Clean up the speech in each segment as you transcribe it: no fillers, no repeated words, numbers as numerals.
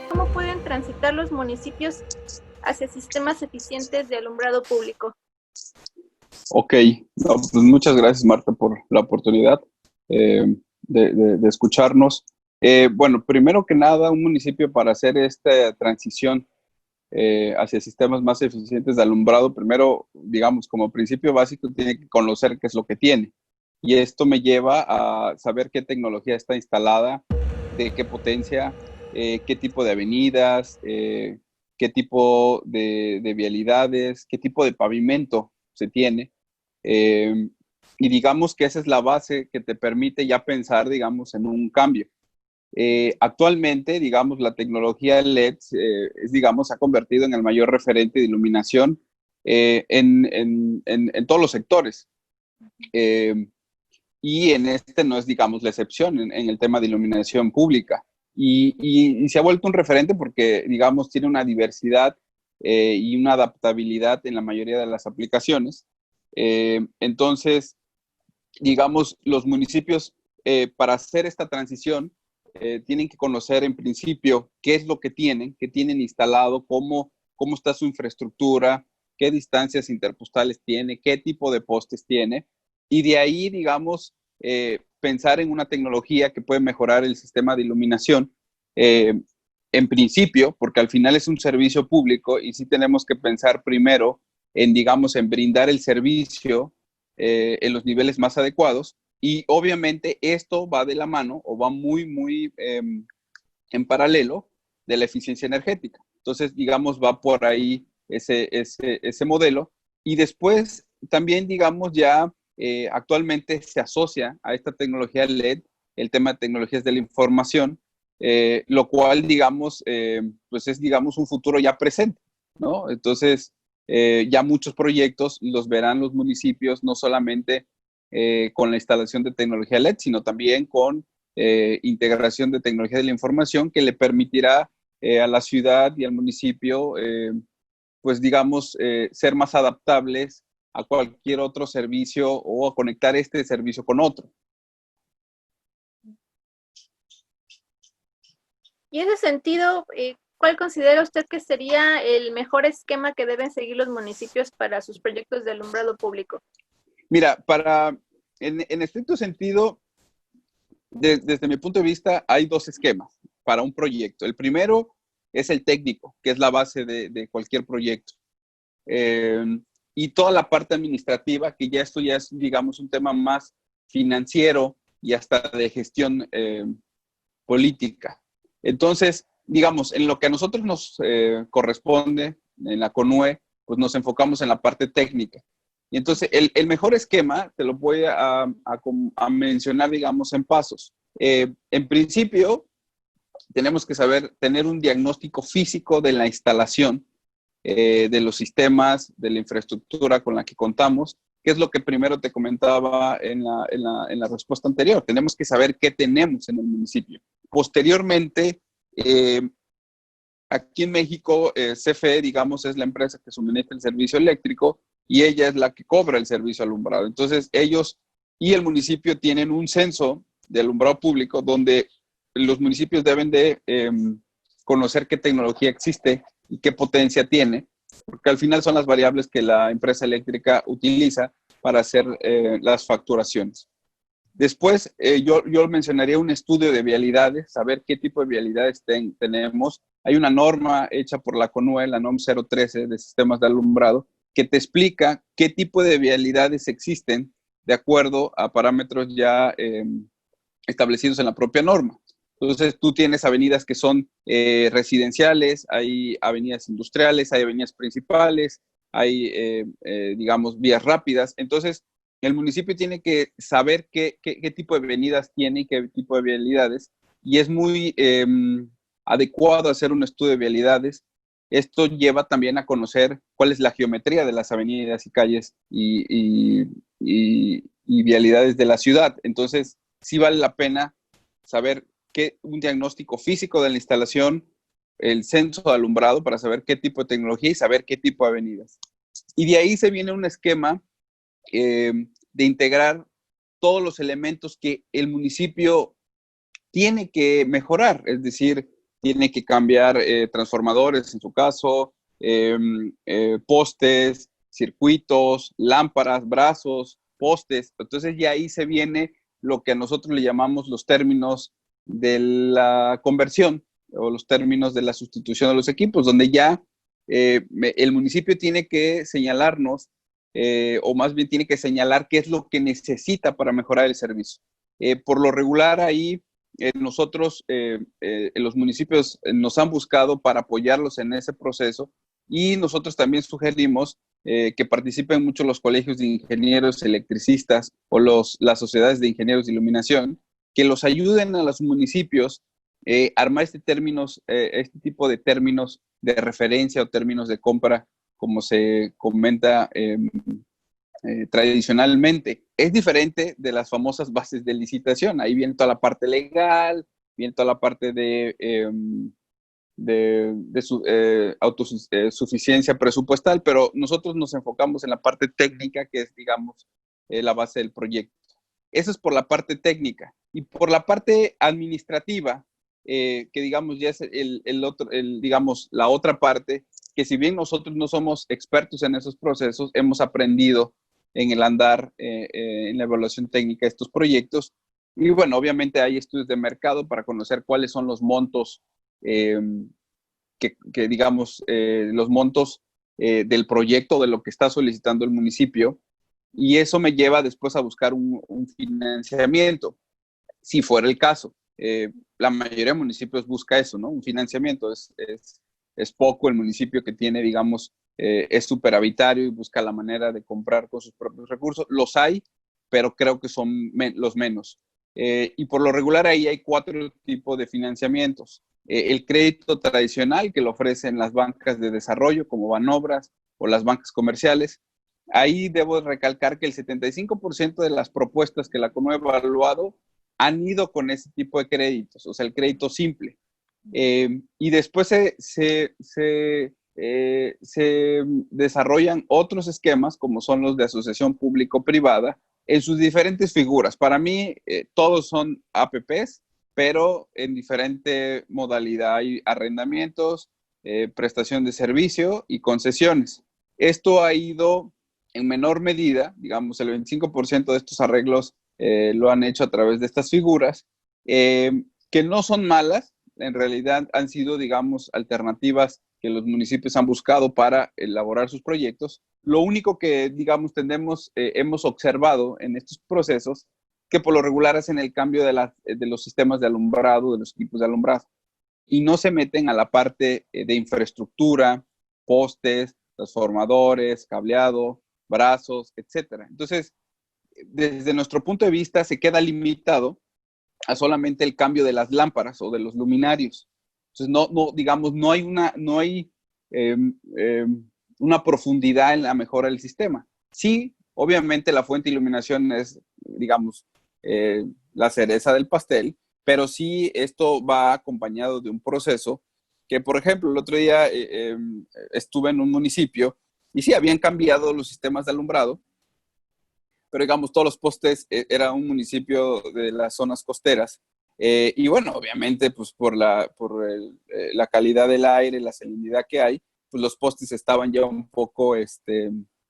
¿Cómo pueden transitar los municipios hacia sistemas eficientes de alumbrado público? Ok, no, pues muchas gracias, Marta, por la oportunidad de escucharnos. Bueno, primero que nada, un municipio para hacer esta transición hacia sistemas más eficientes de alumbrado, primero, digamos, como principio básico, tiene que conocer qué es lo que tiene. Y esto me lleva a saber qué tecnología está instalada, de qué potencia, qué tipo de avenidas, qué tipo de vialidades, qué tipo de pavimento se tiene. Eh, y digamos que esa es la base que te permite ya pensar, digamos, en un cambio. Actualmente, digamos, la tecnología LED digamos, se ha convertido en el mayor referente de iluminación en todos los sectores. Eh, y en este no es, digamos, la excepción en el tema de iluminación pública. Y se ha vuelto un referente porque, digamos, tiene una diversidad y una adaptabilidad en la mayoría de las aplicaciones. Entonces, digamos, los municipios para hacer esta transición tienen que conocer en principio qué es lo que tienen instalado, cómo está su infraestructura, qué distancias interpostales tiene, qué tipo de postes tiene, y de ahí, digamos, pensar en una tecnología que puede mejorar el sistema de iluminación. En principio, porque al final es un servicio público y sí tenemos que pensar primero en, digamos, en brindar el servicio en los niveles más adecuados. Y obviamente esto va de la mano o va muy en paralelo de la eficiencia energética. Entonces, digamos, va por ahí ese modelo. Y después también, digamos, ya actualmente se asocia a esta tecnología LED el tema de tecnologías de la información, lo cual, digamos, pues es, digamos, un futuro ya presente, ¿no? Entonces, ya muchos proyectos los verán los municipios, no solamente con la instalación de tecnología LED, sino también con integración de tecnología de la información que le permitirá a la ciudad y al municipio, pues digamos, ser más adaptables a cualquier otro servicio o a conectar este servicio con otro. Y en ese sentido, ¿cuál considera usted que sería el mejor esquema que deben seguir los municipios para sus proyectos de alumbrado público? Mira, en estricto sentido, desde mi punto de vista, hay dos esquemas para un proyecto. El primero es el técnico, que es la base de cualquier proyecto. Eh, y toda la parte administrativa, que ya esto ya es, digamos, un tema más financiero y hasta de gestión política. Entonces, digamos, en lo que a nosotros nos corresponde, en la CONUE, pues nos enfocamos en la parte técnica. Y entonces, el mejor esquema te lo voy a mencionar, digamos, en pasos. En principio, tenemos que saber tener un diagnóstico físico de la instalación, de los sistemas, de la infraestructura con la que contamos, que es lo que primero te comentaba en la respuesta anterior. Tenemos que saber qué tenemos en el municipio. Posteriormente, aquí en México, CFE, digamos, es la empresa que suministra el servicio eléctrico y ella es la que cobra el servicio alumbrado. Entonces, ellos y el municipio tienen un censo de alumbrado público donde los municipios deben de conocer qué tecnología existe y qué potencia tiene, porque al final son las variables que la empresa eléctrica utiliza para hacer las facturaciones. Después, yo mencionaría un estudio de vialidades, saber qué tipo de vialidades tenemos. Hay una norma hecha por la CONUE, la NOM 013 de sistemas de alumbrado, que te explica qué tipo de vialidades existen de acuerdo a parámetros ya establecidos en la propia norma. Entonces, tú tienes avenidas que son residenciales, hay avenidas industriales, hay avenidas principales, hay, digamos, vías rápidas. Entonces, el municipio tiene que saber qué tipo de avenidas tiene y qué tipo de vialidades, y es muy adecuado hacer un estudio de vialidades. Esto lleva también a conocer cuál es la geometría de las avenidas y calles y vialidades de la ciudad. Entonces, sí vale la pena saber un diagnóstico físico de la instalación, el censo de alumbrado para saber qué tipo de tecnología y saber qué tipo de avenidas. Y de ahí se viene un esquema de integrar todos los elementos que el municipio tiene que mejorar, es decir, tiene que cambiar transformadores, en su caso, postes, circuitos, lámparas, brazos, postes. Entonces ya ahí se viene lo que nosotros le llamamos los términos de la conversión o los términos de la sustitución de los equipos, donde ya el municipio tiene que señalarnos, o más bien tiene que señalar qué es lo que necesita para mejorar el servicio. Por lo regular ahí, nosotros, los municipios nos han buscado para apoyarlos en ese proceso, y nosotros también sugerimos que participen mucho los colegios de ingenieros electricistas o las sociedades de ingenieros de iluminación, que los ayuden a los municipios a armar este tipo de términos de referencia o términos de compra, como se comenta tradicionalmente. Es diferente de las famosas bases de licitación. Ahí viene toda la parte legal, viene toda la parte de autosuficiencia presupuestal, pero nosotros nos enfocamos en la parte técnica, que es, digamos, la base del proyecto. Eso es por la parte técnica. Y por la parte administrativa, que digamos ya es digamos, la otra parte, que si bien nosotros no somos expertos en esos procesos, hemos aprendido en el andar, en la evaluación técnica de estos proyectos. Y bueno, obviamente hay estudios de mercado para conocer cuáles son los montos, que digamos, los montos del proyecto, de lo que está solicitando el municipio, y eso me lleva después a buscar un financiamiento, si fuera el caso. La mayoría de municipios busca eso, ¿no? Un financiamiento. Es poco el municipio que tiene, digamos, es superavitario y busca la manera de comprar con sus propios recursos. Los hay, pero creo que son los menos. Y por lo regular ahí hay 4 tipos de financiamientos. El crédito tradicional, que lo ofrecen las bancas de desarrollo, como Banobras, o las bancas comerciales. Ahí debo recalcar que el 75% de las propuestas que la CONUE ha evaluado han ido con ese tipo de créditos, o sea, el crédito simple. Y después se desarrollan otros esquemas, como son los de asociación público-privada, en sus diferentes figuras. Para mí, todos son APPs, pero en diferente modalidad. Hay arrendamientos, prestación de servicio y concesiones. Esto ha ido en menor medida, digamos, el 25% de estos arreglos lo han hecho a través de estas figuras, que no son malas. En realidad han sido, digamos, alternativas que los municipios han buscado para elaborar sus proyectos. Lo único que, digamos, hemos observado en estos procesos, que por lo regular hacen el cambio de los sistemas de alumbrado, de los equipos de alumbrado, y no se meten a la parte de infraestructura, postes, transformadores, cableado, brazos, etcétera. Entonces, desde nuestro punto de vista, se queda limitado a solamente el cambio de las lámparas o de los luminarios. Entonces, digamos, no hay una profundidad en la mejora del sistema. Sí, obviamente la fuente de iluminación es, digamos, la cereza del pastel, pero sí esto va acompañado de un proceso que, por ejemplo, el otro día estuve en un municipio y sí, habían cambiado los sistemas de alumbrado, pero digamos, todos los postes, era un municipio de las zonas costeras. Y bueno, obviamente, pues por la calidad del aire, la salinidad que hay, pues los postes estaban ya un poco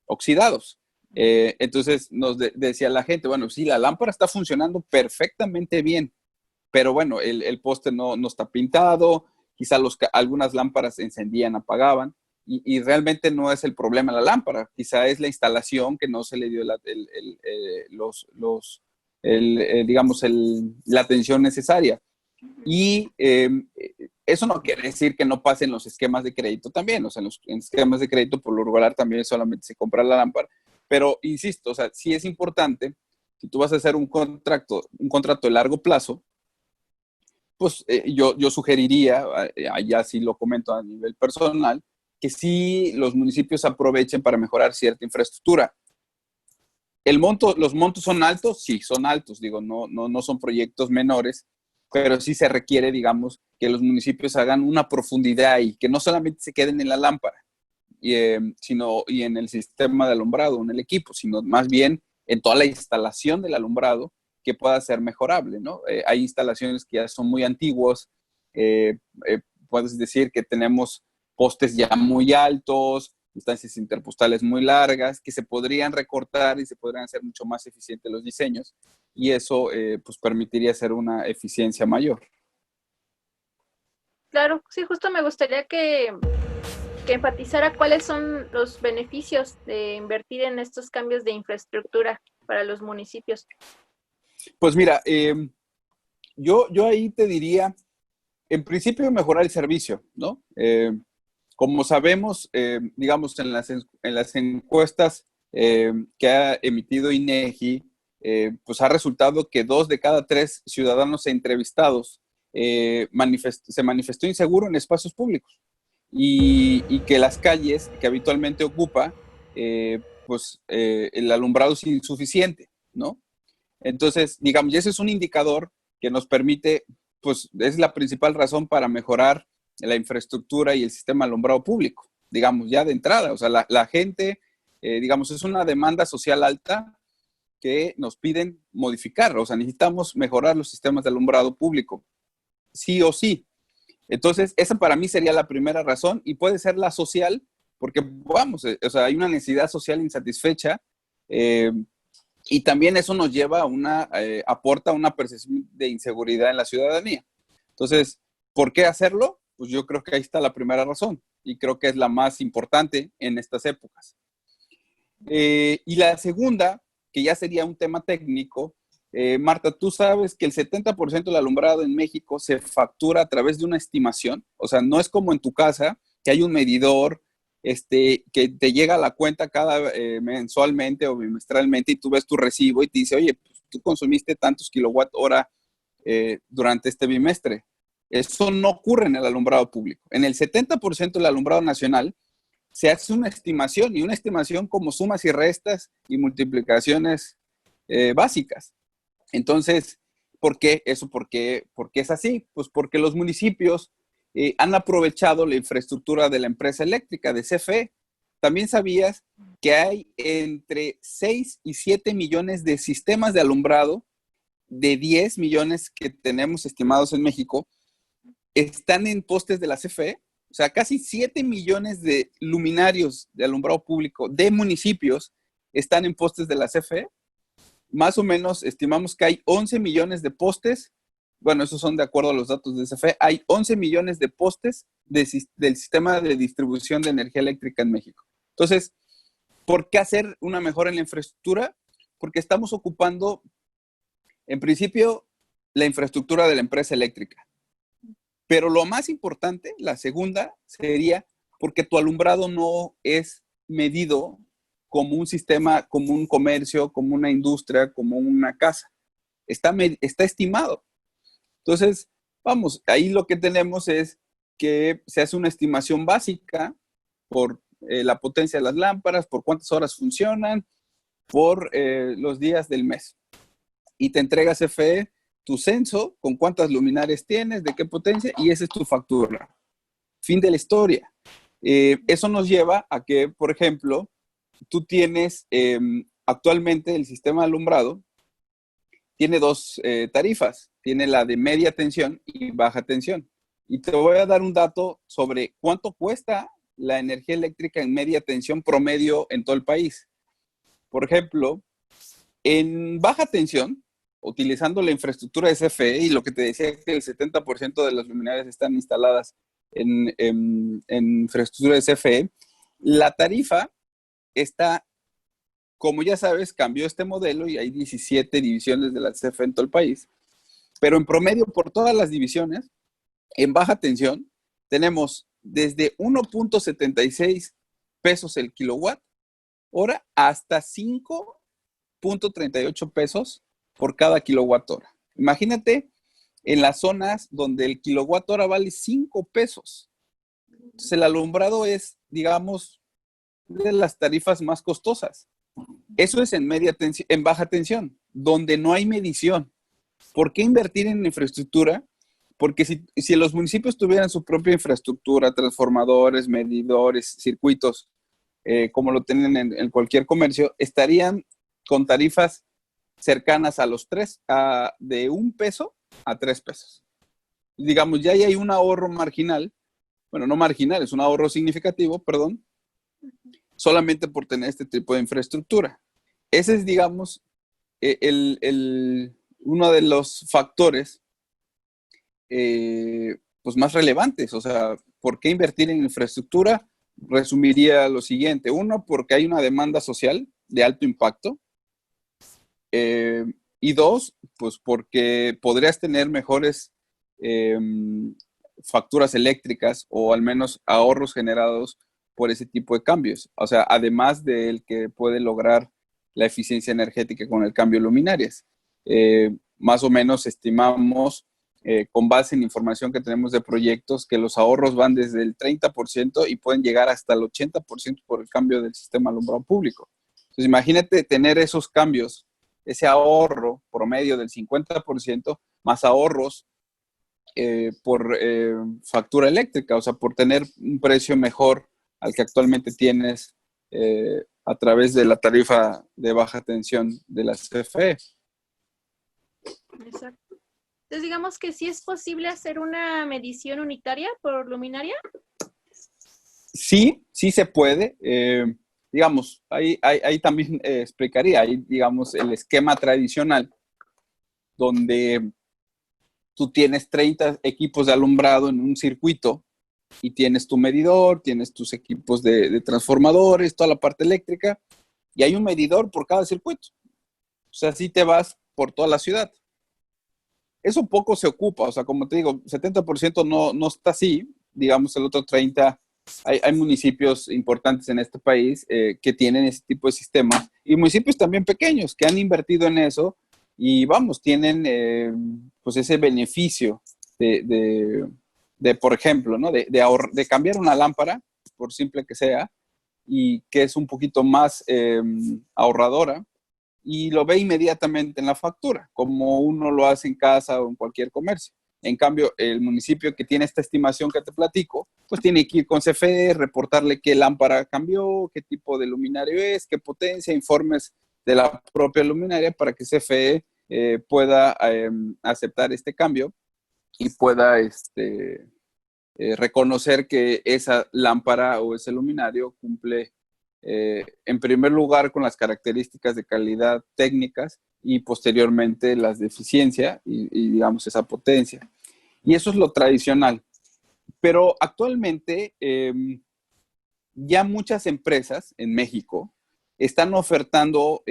oxidados. Entonces nos decía la gente, bueno, sí, la lámpara está funcionando perfectamente bien, pero bueno, el poste no está pintado, quizá algunas lámparas se encendían, apagaban, y realmente no es el problema la lámpara, quizá es la instalación que no se le dio digamos, la atención necesaria. Y eso no quiere decir que no pasen los esquemas de crédito también, o sea, en esquemas de crédito por lo regular también solamente se compra la lámpara, pero insisto, o sea, sí es importante, si tú vas a hacer un contrato de largo plazo, pues yo sugeriría, ya sí lo comento a nivel personal, que sí los municipios aprovechen para mejorar cierta infraestructura. Los montos son altos, sí, son altos, digo, no son proyectos menores, pero sí se requiere, digamos, que los municipios hagan una profundidad y que no solamente se queden en la lámpara, y en el sistema de alumbrado, en el equipo, sino más bien en toda la instalación del alumbrado que pueda ser mejorable, ¿no? Hay instalaciones que ya son muy antiguos, puedes decir que tenemos postes ya muy altos, distancias interpostales muy largas, que se podrían recortar y se podrían hacer mucho más eficientes los diseños, y eso pues permitiría hacer una eficiencia mayor. Claro, sí, justo me gustaría que enfatizara cuáles son los beneficios de invertir en estos cambios de infraestructura para los municipios. Pues mira, yo ahí te diría, en principio, mejorar el servicio, ¿no? Como sabemos, digamos, en las encuestas que ha emitido INEGI, pues ha resultado que 2 de cada 3 ciudadanos entrevistados se manifestó inseguro en espacios públicos y que las calles que habitualmente ocupa, pues el alumbrado es insuficiente, ¿no? Entonces, digamos, y ese es un indicador que nos permite, pues es la principal razón para mejorar la infraestructura y el sistema de alumbrado público, digamos, ya de entrada. O sea, la gente, digamos, es una demanda social alta que nos piden modificar. O sea, necesitamos mejorar los sistemas de alumbrado público, sí o sí. Entonces, esa para mí sería la primera razón y puede ser la social, porque, vamos, o sea, hay una necesidad social insatisfecha. Y también eso nos lleva a aporta una percepción de inseguridad en la ciudadanía. Entonces, ¿por qué hacerlo? Pues yo creo que ahí está la primera razón y creo que es la más importante en estas épocas. Y la segunda, que ya sería un tema técnico, Marta, tú sabes que el 70% del alumbrado en México se factura a través de una estimación, o sea, no es como en tu casa, que hay un medidor que te llega a la cuenta cada mensualmente o bimestralmente y tú ves tu recibo y te dice, oye, pues, tú consumiste tantos kilowatt hora durante este bimestre. Eso no ocurre en el alumbrado público. En el 70% del alumbrado nacional se hace una estimación y una estimación como sumas y restas y multiplicaciones básicas. Entonces, ¿por qué eso? ¿Por qué es así? Pues porque los municipios han aprovechado la infraestructura de la empresa eléctrica, de CFE. También sabías que hay entre 6 y 7 millones de sistemas de alumbrado, de 10 millones que tenemos estimados en México, están en postes de la CFE. O sea, casi 7 millones de luminarios de alumbrado público de municipios están en postes de la CFE. Más o menos estimamos que hay 11 millones de postes. Bueno, esos son de acuerdo a los datos de CFE. Hay 11 millones de postes del sistema de distribución de energía eléctrica en México. Entonces, ¿por qué hacer una mejora en la infraestructura? Porque estamos ocupando, en principio, la infraestructura de la empresa eléctrica. Pero lo más importante, la segunda, sería porque tu alumbrado no es medido como un sistema, como un comercio, como una industria, como una casa. Está estimado. Entonces, vamos, ahí lo que tenemos es que se hace una estimación básica por la potencia de las lámparas, por cuántas horas funcionan, por los días del mes. Y te entrega CFE tu censo con cuántas luminarias tienes, de qué potencia, y esa es tu factura. Fin de la historia. Eso nos lleva a que, por ejemplo, tú tienes actualmente el sistema de alumbrado, tiene 2 tarifas, tiene la de media tensión y baja tensión. Y te voy a dar un dato sobre cuánto cuesta la energía eléctrica en media tensión promedio en todo el país. Por ejemplo, en baja tensión, utilizando la infraestructura de CFE y lo que te decía que el 70% de las luminarias están instaladas en infraestructura de CFE, la tarifa está, como ya sabes, cambió este modelo y hay 17 divisiones de la CFE en todo el país, pero en promedio por todas las divisiones, en baja tensión, tenemos desde 1.76 pesos el kilowatt hora hasta 5.38 pesos por cada kilowatt hora. Imagínate en las zonas donde el kilowatt hora vale 5 pesos. Entonces el alumbrado es, digamos, de las tarifas más costosas. Eso es en baja tensión, donde no hay medición. ¿Por qué invertir en infraestructura? Porque si los municipios tuvieran su propia infraestructura, transformadores, medidores, circuitos, como lo tienen en cualquier comercio, estarían con tarifas cercanas a los 3, de 1 peso a 3 pesos. Digamos, ya hay un ahorro marginal, bueno, no marginal, es un ahorro significativo, perdón, solamente por tener este tipo de infraestructura. Ese es, digamos, uno de los factores pues más relevantes. O sea, ¿por qué invertir en infraestructura? Resumiría lo siguiente. Uno, porque hay una demanda social de alto impacto. Y dos, pues porque podrías tener mejores facturas eléctricas o al menos ahorros generados por ese tipo de cambios. O sea, además del que puede lograr la eficiencia energética con el cambio de luminarias. Más o menos estimamos, con base en información que tenemos de proyectos, que los ahorros van desde el 30% y pueden llegar hasta el 80% por el cambio del sistema alumbrado público. Entonces, imagínate tener esos cambios, ese ahorro promedio del 50%, más ahorros por factura eléctrica, o sea, por tener un precio mejor al que actualmente tienes a través de la tarifa de baja tensión de la CFE. Exacto. Entonces, digamos que sí es posible hacer una medición unitaria por luminaria. Sí, sí se puede. Digamos, ahí también explicaría, ahí, digamos, el esquema tradicional, donde tú tienes 30 equipos de alumbrado en un circuito y tienes tu medidor, tienes tus equipos de transformadores, toda la parte eléctrica, y hay un medidor por cada circuito. O sea, así te vas por toda la ciudad. Eso poco se ocupa, o sea, como te digo, 70% no está así, digamos el otro 30%. Hay municipios importantes en este país que tienen ese tipo de sistemas y municipios también pequeños que han invertido en eso y vamos, tienen pues ese beneficio por ejemplo, ¿no? de cambiar una lámpara, por simple que sea, y que es un poquito más ahorradora, y lo ve inmediatamente en la factura, como uno lo hace en casa o en cualquier comercio. En cambio, el municipio que tiene esta estimación que te platico, pues tiene que ir con CFE, reportarle qué lámpara cambió, qué tipo de luminario es, qué potencia, informes de la propia luminaria para que CFE pueda aceptar este cambio y pueda reconocer que esa lámpara o ese luminario cumple en primer lugar con las características de calidad técnicas y posteriormente las de eficiencia y digamos esa potencia. Y eso es lo tradicional. Pero actualmente ya muchas empresas en México están ofertando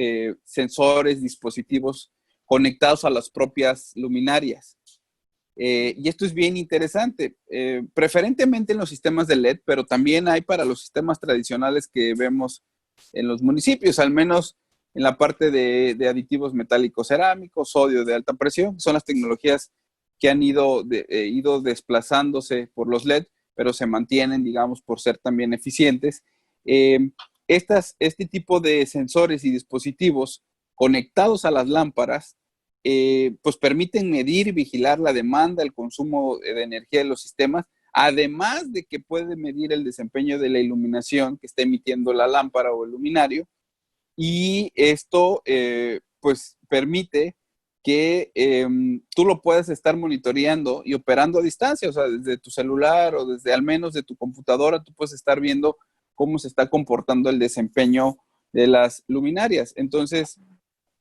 sensores, dispositivos conectados a las propias luminarias. Y esto es bien interesante, preferentemente en los sistemas de LED, pero también hay para los sistemas tradicionales que vemos en los municipios, al menos en la parte de aditivos metálicos cerámicos, sodio de alta presión, que son las tecnologías que han ido desplazándose por los LED, pero se mantienen, digamos, por ser también eficientes. Este tipo de sensores y dispositivos conectados a las lámparas pues permiten medir y vigilar la demanda, el consumo de energía de los sistemas, además de que puede medir el desempeño de la iluminación que está emitiendo la lámpara o el luminario. Y esto pues permite que tú lo puedas estar monitoreando y operando a distancia, o sea, desde tu celular o desde al menos de tu computadora, tú puedes estar viendo cómo se está comportando el desempeño de las luminarias. Entonces,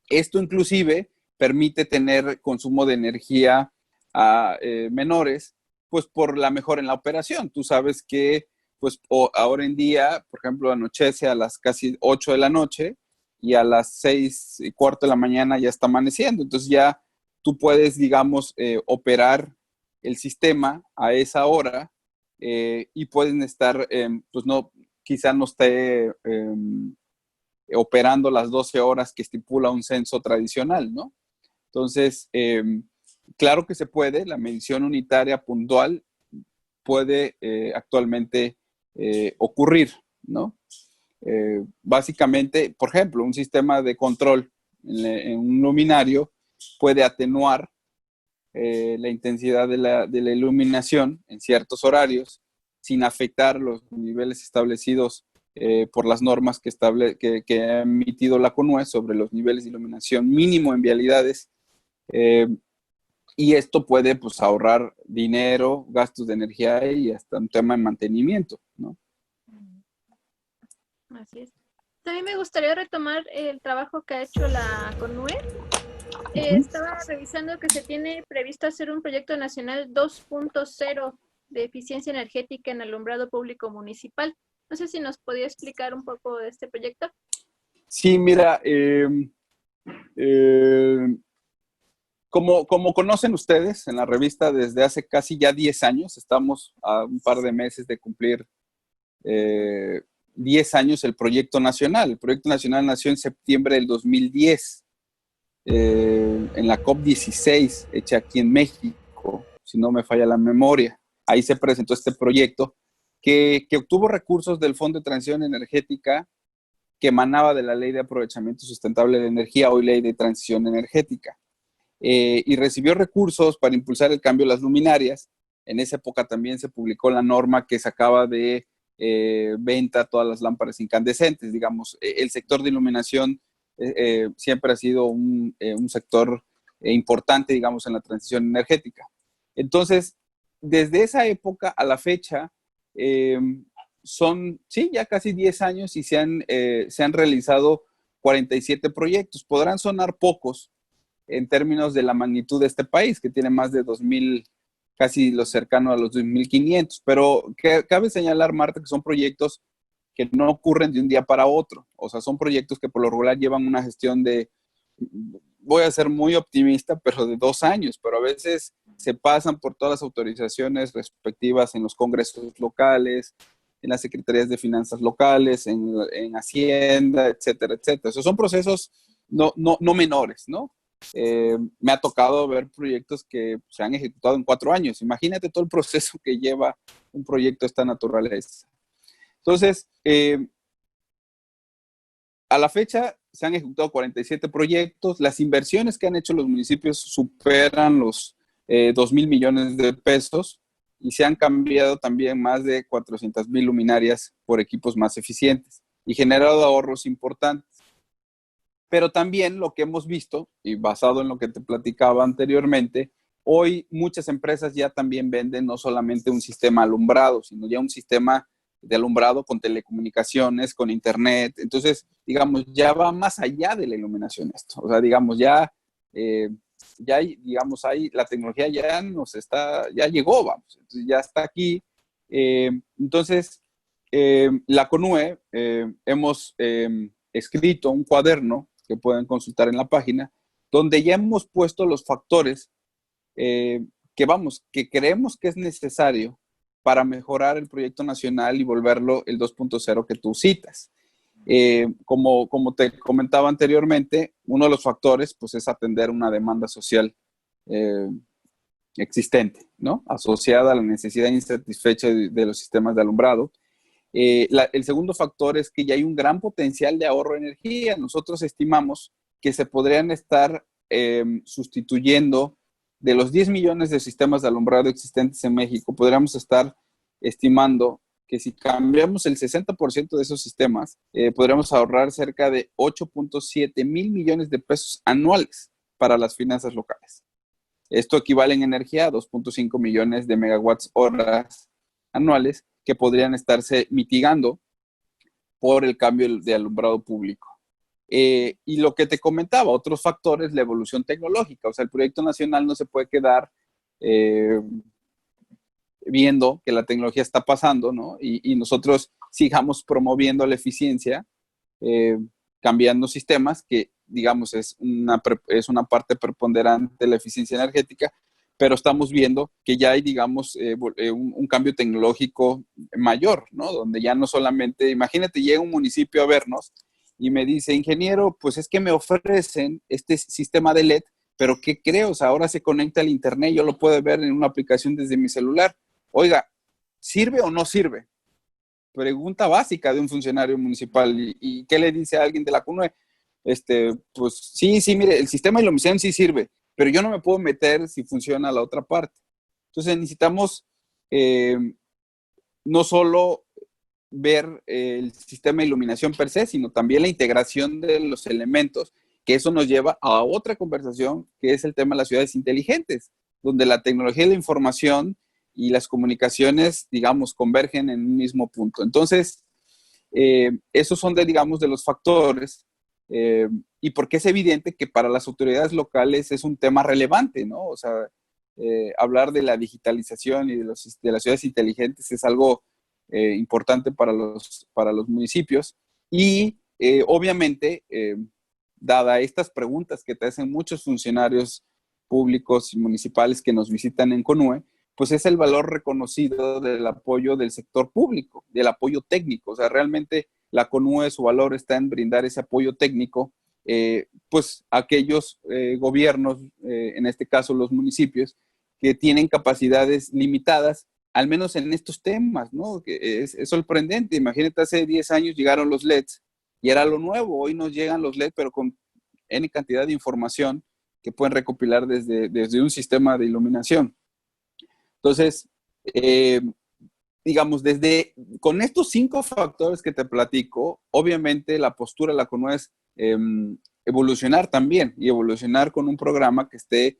esto inclusive permite tener consumo de energía menores, pues por la mejora en la operación. Tú sabes que pues ahora en día, por ejemplo, anochece a las casi 8 de la noche y a las 6:15 de la mañana ya está amaneciendo. Entonces ya tú puedes, digamos, operar el sistema a esa hora y pueden estar, pues no, quizá no esté operando las 12 horas que estipula un censo tradicional, ¿no? Entonces, claro que se puede, la medición unitaria puntual puede actualmente ocurrir, ¿no? Básicamente, por ejemplo, un sistema de control en un luminario puede atenuar la intensidad de la iluminación en ciertos horarios sin afectar los niveles establecidos por las normas que ha emitido la CONUE sobre los niveles de iluminación mínimo en vialidades. Y esto puede pues, ahorrar dinero, gastos de energía y hasta un tema de mantenimiento, ¿no? Así es. También me gustaría retomar el trabajo que ha hecho la CONUE. Estaba revisando que se tiene previsto hacer un proyecto nacional 2.0 de eficiencia energética en alumbrado público municipal. No sé si nos podía explicar un poco de este proyecto. Sí, mira, como conocen ustedes en la revista desde hace casi ya 10 años, estamos a un par de meses de cumplir 10 años el proyecto nacional. El proyecto nacional nació en septiembre del 2010, en la COP16, hecha aquí en México, si no me falla la memoria. Ahí se presentó este proyecto que obtuvo recursos del Fondo de Transición Energética que emanaba de la Ley de Aprovechamiento Sustentable de la Energía, hoy Ley de Transición Energética. Y recibió recursos para impulsar el cambio de las luminarias. En esa época también se publicó la norma que sacaba de venta todas las lámparas incandescentes. Digamos, el sector de iluminación siempre ha sido un sector importante, digamos, en la transición energética. Entonces, desde esa época a la fecha, son, sí, ya casi 10 años y se han realizado 47 proyectos. Podrán sonar pocos en términos de la magnitud de este país, que tiene más de 2.000, casi lo cercano a los 2.500, pero cabe señalar, Marta, que son proyectos que no ocurren de un día para otro. O sea, son proyectos que por lo regular llevan una gestión de, voy a ser muy optimista, pero de 2 años, pero a veces se pasan por todas las autorizaciones respectivas en los congresos locales, en las secretarías de finanzas locales, en Hacienda, etcétera, etcétera. Esos son procesos no menores, ¿no? Me ha tocado ver proyectos que se han ejecutado en 4 años. Imagínate todo el proceso que lleva un proyecto de esta naturaleza. Entonces, a la fecha se han ejecutado 47 proyectos. Las inversiones que han hecho los municipios superan los 2.000 millones de pesos y se han cambiado también más de 400,000 luminarias por equipos más eficientes y generado ahorros importantes. Pero también lo que hemos visto, y basado en lo que te platicaba anteriormente, hoy muchas empresas ya también venden no solamente un sistema alumbrado, sino ya un sistema de alumbrado con telecomunicaciones, con internet. Entonces, digamos, ya va más allá de la iluminación esto. O sea, digamos, ya digamos, ahí la tecnología ya llegó, vamos. Entonces, ya está aquí. Entonces, la CONUE hemos escrito un cuaderno que pueden consultar en la página, donde ya hemos puesto los factores que creemos que es necesario para mejorar el proyecto nacional y volverlo el 2.0 que tú citas. Como te comentaba anteriormente, uno de los factores pues, es atender una demanda social existente, ¿no? Asociada a la necesidad insatisfecha de los sistemas de alumbrado. El segundo factor es que ya hay un gran potencial de ahorro de energía. Nosotros estimamos que se podrían estar sustituyendo de los 10 millones de sistemas de alumbrado existentes en México, podríamos estar estimando que si cambiamos el 60% de esos sistemas, podríamos ahorrar cerca de 8.7 mil millones de pesos anuales para las finanzas locales. Esto equivale en energía a 2.5 millones de megawatts horas anuales que podrían estarse mitigando por el cambio de alumbrado público. Y lo que te comentaba, otros factores, la evolución tecnológica. O sea, el proyecto nacional no se puede quedar viendo que la tecnología está pasando, ¿no? Y nosotros sigamos promoviendo la eficiencia, cambiando sistemas, que digamos es una parte preponderante de la eficiencia energética, pero estamos viendo que ya hay, digamos, un cambio tecnológico mayor, ¿no? Donde ya no solamente, imagínate, llega un municipio a vernos y me dice, ingeniero, pues es que me ofrecen este sistema de LED, pero ¿qué creo? O sea, ahora se conecta al internet, yo lo puedo ver en una aplicación desde mi celular. Oiga, ¿sirve o no sirve? Pregunta básica de un funcionario municipal. ¿Y qué le dice a alguien de la CUNUE? Pues sí, mire, el sistema de iluminación sí sirve, pero yo no me puedo meter si funciona la otra parte. Entonces necesitamos no solo ver el sistema de iluminación per se, sino también la integración de los elementos, que eso nos lleva a otra conversación, que es el tema de las ciudades inteligentes, donde la tecnología de la información y las comunicaciones, digamos, convergen en un mismo punto. Entonces, esos son, digamos, de los factores, y porque es evidente que para las autoridades locales es un tema relevante, ¿no? O sea, hablar de la digitalización y de las ciudades inteligentes es algo importante para los municipios. Y obviamente, dada estas preguntas que te hacen muchos funcionarios públicos y municipales que nos visitan en CONUE, pues es el valor reconocido del apoyo del sector público, del apoyo técnico. O sea, realmente la CONUE, su valor está en brindar ese apoyo técnico, pues a aquellos gobiernos, en este caso los municipios, que tienen capacidades limitadas, al menos en estos temas, ¿no? Que es sorprendente. Imagínate, hace 10 años llegaron los LEDs y era lo nuevo. Hoy nos llegan los LEDs, pero con N cantidad de información que pueden recopilar desde un sistema de iluminación. Entonces, digamos, con estos 5 factores que te platico, obviamente la postura de la CONUE es evolucionar también, y evolucionar con un programa que esté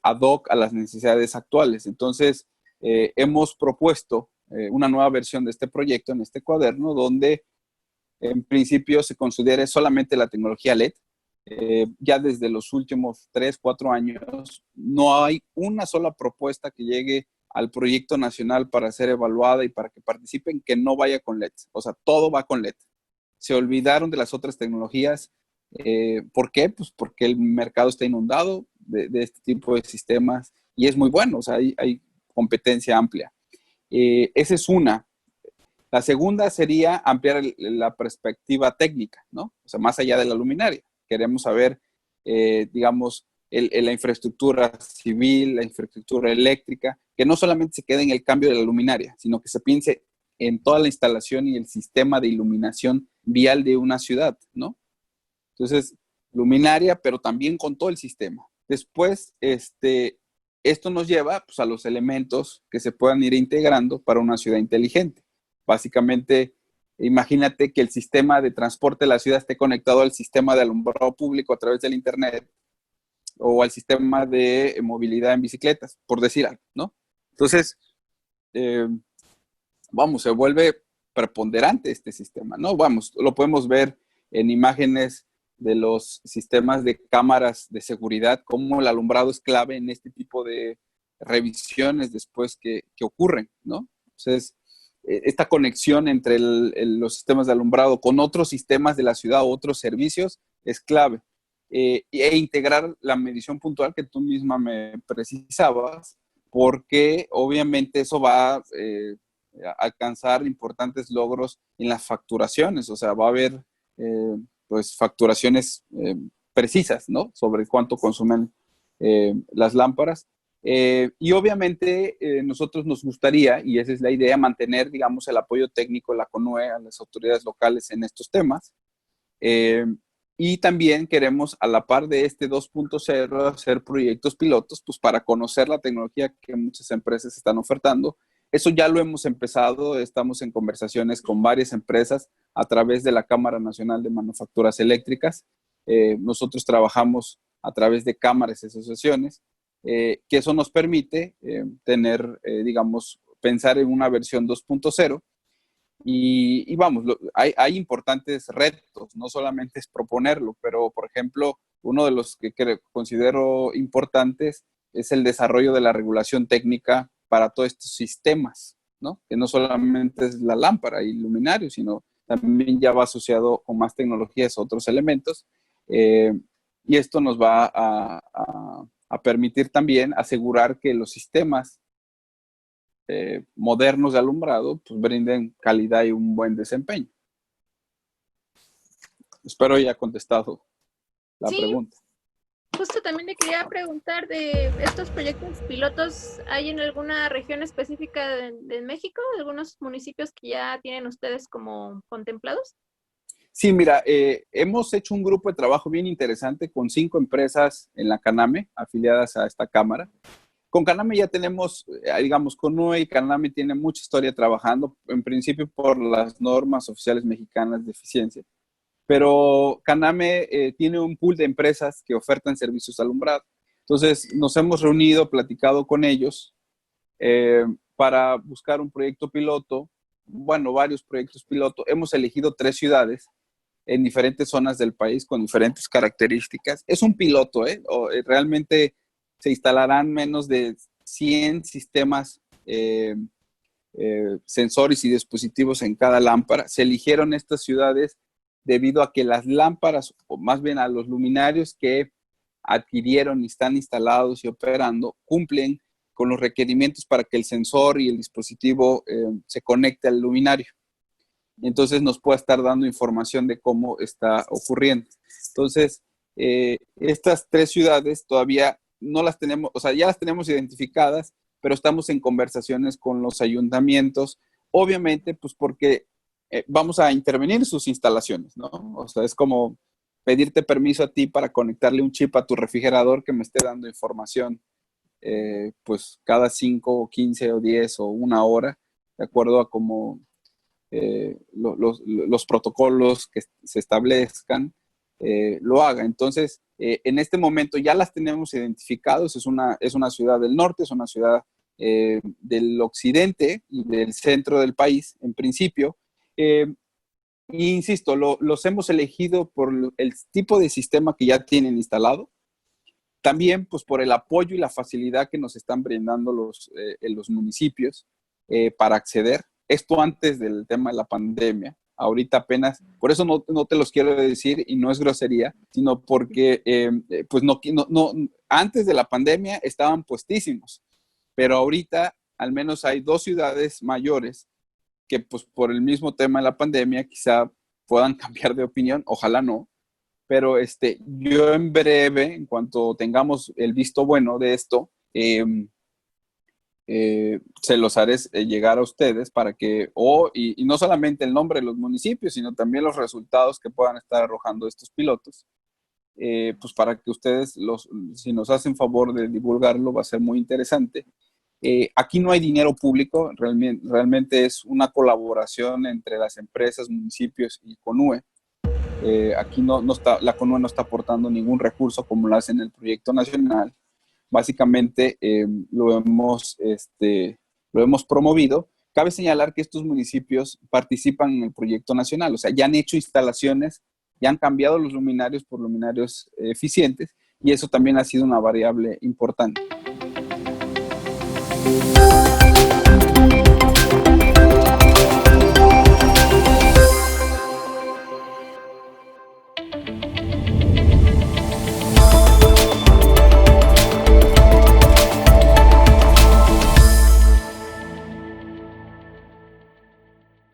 ad hoc a las necesidades actuales. Entonces, hemos propuesto una nueva versión de este proyecto en este cuaderno, donde en principio se considere solamente la tecnología LED. Ya desde los últimos 3, 4 años no hay una sola propuesta que llegue al proyecto nacional para ser evaluada y para que participen que no vaya con LED. O sea, todo va con LED. Se olvidaron de las otras tecnologías. ¿Por qué? Pues porque el mercado está inundado de este tipo de sistemas y es muy bueno. O sea, hay competencia amplia. Esa es una. La segunda sería ampliar la perspectiva técnica, ¿no? O sea, más allá de la luminaria. Queremos saber, digamos, la infraestructura civil, la infraestructura eléctrica, que no solamente se quede en el cambio de la luminaria, sino que se piense en toda la instalación y el sistema de iluminación vial de una ciudad, ¿no? Entonces, luminaria, pero también con todo el sistema. Después, esto nos lleva, pues, a los elementos que se puedan ir integrando para una ciudad inteligente. Básicamente, imagínate que el sistema de transporte de la ciudad esté conectado al sistema de alumbrado público a través del Internet o al sistema de movilidad en bicicletas, por decir algo, ¿no? Entonces, vamos, se vuelve preponderante este sistema, ¿no? Vamos, lo podemos ver en imágenes de los sistemas de cámaras de seguridad, cómo el alumbrado es clave en este tipo de revisiones después que ocurren, ¿no? Entonces, esta conexión entre los sistemas de alumbrado con otros sistemas de la ciudad o otros servicios es clave. E integrar la medición puntual que tú misma me precisabas, porque obviamente eso va a alcanzar importantes logros en las facturaciones. O sea, va a haber pues facturaciones precisas, ¿no? Sobre cuánto consumen las lámparas. Y obviamente nosotros nos gustaría, y esa es la idea, mantener, digamos, el apoyo técnico de la CONUE a las autoridades locales en estos temas. Y también queremos, a la par de este 2.0, hacer proyectos pilotos, pues para conocer la tecnología que muchas empresas están ofertando. Eso ya lo hemos empezado, estamos en conversaciones con varias empresas a través de la Cámara Nacional de Manufacturas Eléctricas. Nosotros trabajamos a través de cámaras y asociaciones, que eso nos permite tener, digamos, pensar en una versión 2.0. Y vamos, hay importantes retos, no solamente es proponerlo, pero por ejemplo, uno de los que considero importantes es el desarrollo de la regulación técnica para todos estos sistemas, ¿no? Que no solamente es la lámpara y luminario, sino también ya va asociado con más tecnologías, otros elementos. Y esto nos va a permitir también asegurar que los sistemas modernos de alumbrado pues brinden calidad y un buen desempeño. Espero haya contestado la pregunta. Justo también le quería preguntar de estos proyectos pilotos, ¿hay en alguna región específica de México, algunos municipios que ya tienen ustedes como contemplados? Sí, mira, hemos hecho un grupo de trabajo bien interesante con 5 empresas en la CANAME, afiliadas a esta cámara, Con Caname ya tenemos, digamos, CONUE y Caname tiene mucha historia trabajando, en principio por las normas oficiales mexicanas de eficiencia. Pero Caname tiene un pool de empresas que ofertan servicios de alumbrado. Entonces nos hemos reunido, platicado con ellos para buscar un proyecto piloto, bueno, varios proyectos piloto. Hemos elegido 3 ciudades en diferentes zonas del país con diferentes características. Es un piloto, realmente se instalarán menos de 100 sistemas sensores y dispositivos en cada lámpara. Se eligieron estas ciudades debido a que las lámparas, o más bien a los luminarios que adquirieron y están instalados y operando, cumplen con los requerimientos para que el sensor y el dispositivo se conecte al luminario. Entonces nos pueda estar dando información de cómo está ocurriendo. Entonces, estas 3 ciudades todavía no las tenemos, o sea, ya las tenemos identificadas, pero estamos en conversaciones con los ayuntamientos, obviamente, pues porque vamos a intervenir en sus instalaciones, ¿no? O sea, es como pedirte permiso a ti para conectarle un chip a tu refrigerador que me esté dando información, pues cada 5 o 15 o 10 o 1 hora, de acuerdo a cómo los protocolos que se establezcan, lo haga. Entonces, en este momento ya las tenemos identificados, es una ciudad del norte, es una ciudad del occidente y del centro del país, en principio. Y insisto, los hemos elegido por el tipo de sistema que ya tienen instalado, también pues por el apoyo y la facilidad que nos están brindando los municipios para acceder. Esto antes del tema de la pandemia. Ahorita apenas, por eso no te los quiero decir y no es grosería, sino porque pues no, antes de la pandemia estaban puestísimos, pero ahorita al menos hay 2 ciudades mayores que pues por el mismo tema de la pandemia quizá puedan cambiar de opinión, ojalá no, pero yo en breve, en cuanto tengamos el visto bueno de esto, se los haré llegar a ustedes para que, y no solamente el nombre de los municipios, sino también los resultados que puedan estar arrojando estos pilotos, pues para que ustedes, si nos hacen favor de divulgarlo, va a ser muy interesante. Aquí no hay dinero público, realmente es una colaboración entre las empresas, municipios y CONUE. Aquí la CONUE no está aportando ningún recurso como lo hace en el proyecto nacional. Básicamente lo hemos promovido. Cabe señalar que estos municipios participan en el proyecto nacional, o sea, ya han hecho instalaciones, ya han cambiado los luminarios por luminarios eficientes y eso también ha sido una variable importante.